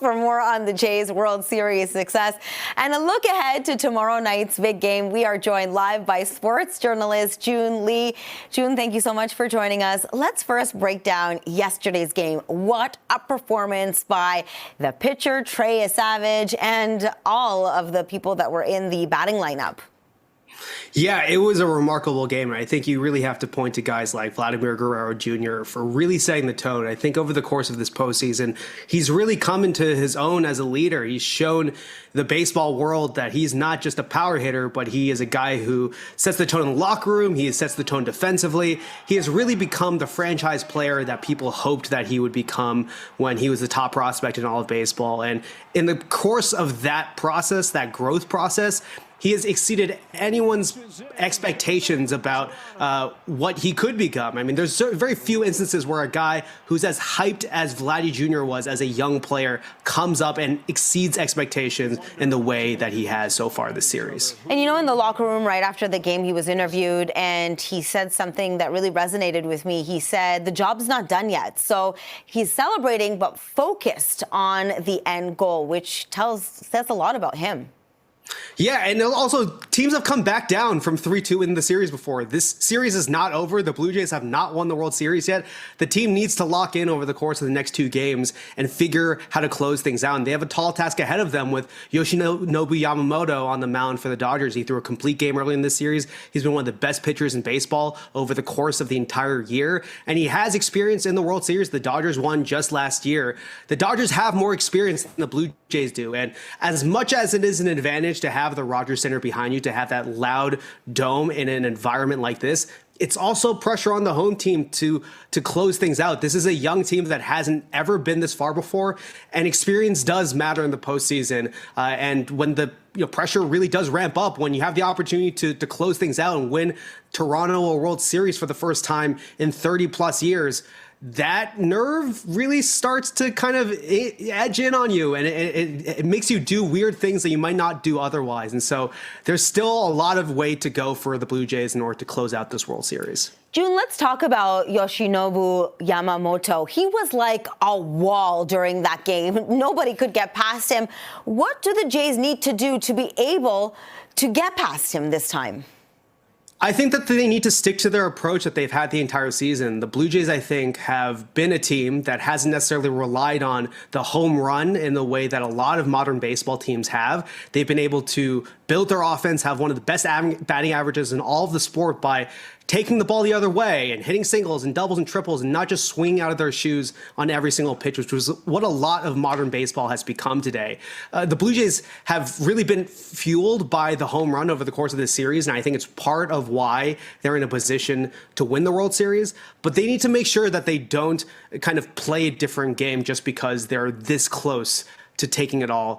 for more on the Jays World Series success and a look ahead to tomorrow night's big game. We are joined live by sports journalist Joon Lee. Joon, thank you so much for joining us. Let's first break down yesterday's game. What a performance by the pitcher, Trey Savage, and all of the people that were in the batting lineup. Yeah, it was a remarkable game, and I think you really have to point to guys like Vladimir Guerrero Jr. for really setting the tone. I think over the course of this postseason, he's really come into his own as a leader. He's shown the baseball world that he's not just a power hitter, but he is a guy who sets the tone in the locker room. He sets the tone defensively. He has really become the franchise player that people hoped that he would become when he was the top prospect in all of baseball. And in the course of that process, that growth process, he has exceeded anyone's expectations about what he could become. I mean, there's very few instances where a guy who's as hyped as Vladdy Jr. was as a young player comes up and exceeds expectations in the way that he has so far this series. And you know, in the locker room right after the game, he was interviewed and he said something that really resonated with me. He said the job's not done yet. So he's celebrating but focused on the end goal, which says a lot about him. Yeah, and also teams have come back down from 3-2 in the series before. This series is not over. The Blue Jays have not won the World Series yet. The team needs to lock in over the course of the next two games and figure how to close things out. And they have a tall task ahead of them with Yoshinobu Yamamoto on the mound for the Dodgers. He threw a complete game early in this series. He's been one of the best pitchers in baseball over the course of the entire year. And he has experience in the World Series. The Dodgers won just last year. The Dodgers have more experience than the Blue Jays do. And as much as it is an advantage to have the Rogers Center behind you, to have that loud dome in an environment like this, it's also pressure on the home team to close things out. This is a young team that hasn't ever been this far before, and experience does matter in the postseason. And when the pressure really does ramp up, when you have the opportunity to close things out and win Toronto a World Series for the first time in 30 plus years, that nerve really starts to kind of edge in on you, and it makes you do weird things that you might not do otherwise. And so there's still a lot of way to go for the Blue Jays in order to close out this World Series. Joon, let's talk about Yoshinobu Yamamoto. He was like a wall during that game. Nobody could get past him. What do the Jays need to do to be able to get past him this time? I think that they need to stick to their approach that they've had the entire season. The Blue Jays, I think, have been a team that hasn't necessarily relied on the home run in the way that a lot of modern baseball teams have. They've been able to build their offense, have one of the best batting averages in all of the sport by taking the ball the other way and hitting singles and doubles and triples and not just swinging out of their shoes on every single pitch, which was what a lot of modern baseball has become today. The Blue Jays have really been fueled by the home run over the course of this series, and I think it's part of why they're in a position to win the World Series. But they need to make sure that they don't kind of play a different game just because they're this close to taking it all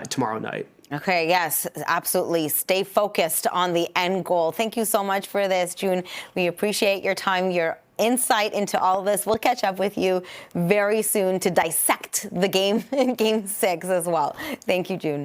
tomorrow night. Okay, yes, absolutely. Stay focused on the end goal. Thank you so much for this, Joon. We appreciate your time, your insight into all of this. We'll catch up with you very soon to dissect the game in Game 6 as well. Thank you, Joon.